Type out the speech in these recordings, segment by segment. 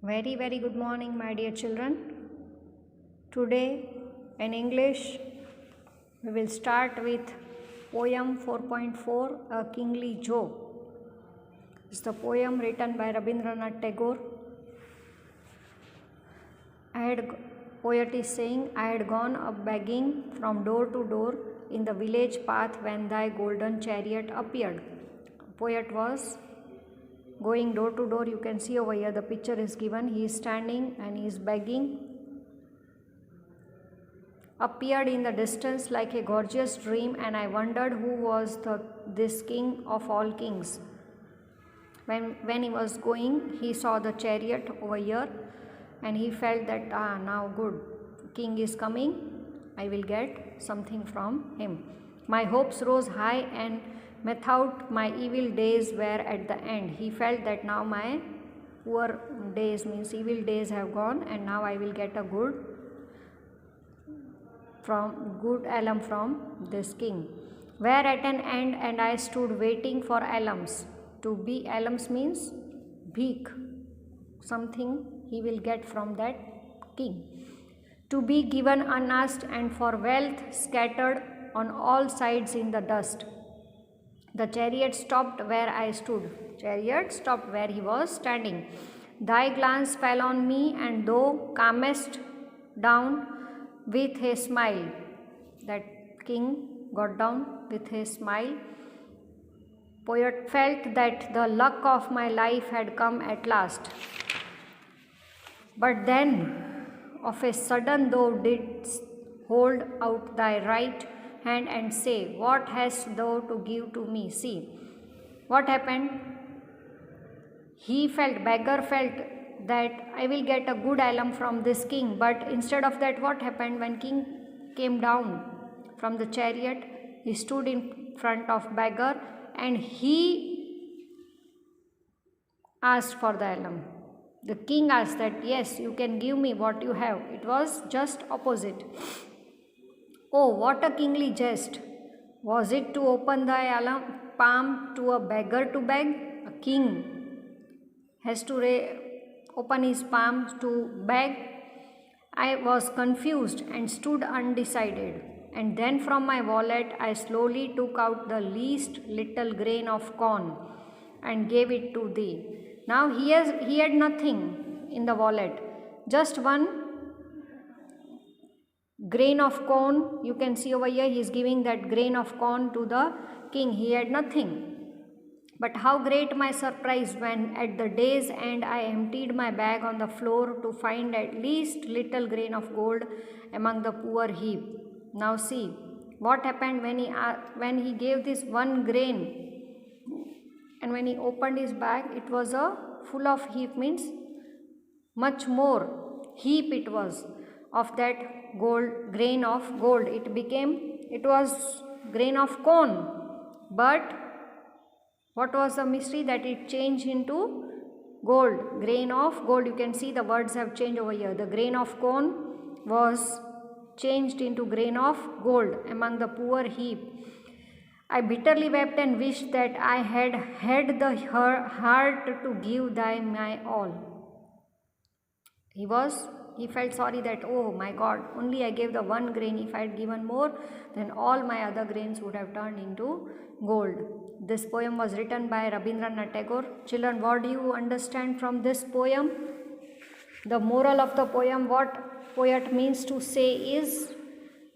Very good morning, my dear children. Today in English we will start with poem 4.4, A Kingly Joke. It's the poem written by Rabindranath Tagore. Poet is saying, I had gone up begging from door to door in the village path when thy golden chariot appeared. Poet was going door to door. You can see over here the picture is given. He is standing and he is begging. Appeared in the distance like a gorgeous dream, and I wondered who was this king of all kings. When he was going, he saw the chariot over here and he felt that now good, king is coming, I will get something from him. My hopes rose high, and methought my evil days were at the end. He felt that now my poor days, means evil days, have gone, and now I will get a good alum from this king. Were at an end, and I stood waiting for alums. To be alums means bhik, something he will get from that king. To be given unasked, and for wealth scattered on all sides in the dust. The chariot stopped where I stood. Chariot stopped where he was standing. Thy glance fell on me, and thou calmest down with a smile. That king got down with a smile. Poet felt that the luck of my life had come at last. But then, of a sudden, thou didst hold out thy right hand and say, what hast thou to give to me? See, what happened? Beggar felt that I will get a good alum from this king, but instead of that, what happened? When king came down from the chariot, he stood in front of beggar and he asked for the alum. The king asked that, yes, you can give me what you have. It was just opposite. Oh, what a kingly jest! Was it to open thy palm to a beggar to beg? A king has to open his palm to beg. I was confused and stood undecided. And then from my wallet I slowly took out the least little grain of corn and gave it to thee. Now he had nothing in the wallet, just one grain of corn. You can see over here he is giving that grain of corn to the king. He had nothing. But how great my surprise when at the day's end I emptied my bag on the floor to find at least little grain of gold among the poor heap. Now see what happened when he gave this one grain, and when he opened his bag, it was a full of heap, means much more heap it was of that grain of gold. It was grain of corn, but what was the mystery? That it changed into gold, grain of gold. You can see the words have changed over here. The grain of corn was changed into grain of gold among the poor heap. I bitterly wept and wished that I had the heart to give thy my all. He felt sorry that, oh my God, only I gave the one grain. If I had given more, then all my other grains would have turned into gold. This poem was written by Rabindranath Tagore. Children, what do you understand from this poem? The moral of the poem, what poet means to say is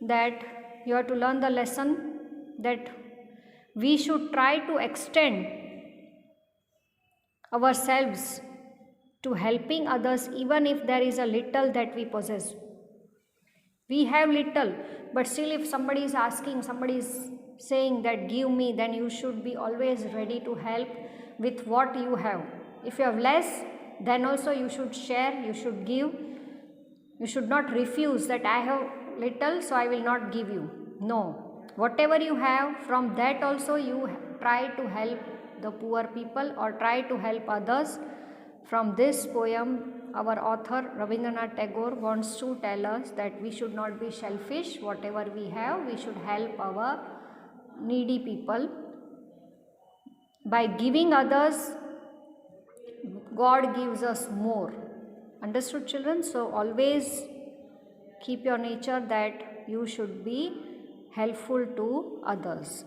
that you have to learn the lesson that we should try to extend ourselves to helping others, even if there is a little that we possess. We have little, but still if somebody is asking, somebody is saying that give me, then you should be always ready to help with what you have. If you have less, then also you should share, you should give. You should not refuse that I have little, so I will not give you. No, whatever you have, from that also you try to help the poor people or try to help others. From this poem, our author Rabindranath Tagore wants to tell us that we should not be selfish. Whatever we have, we should help our needy people. By giving others, God gives us more. Understood, children? So always keep your nature that you should be helpful to others.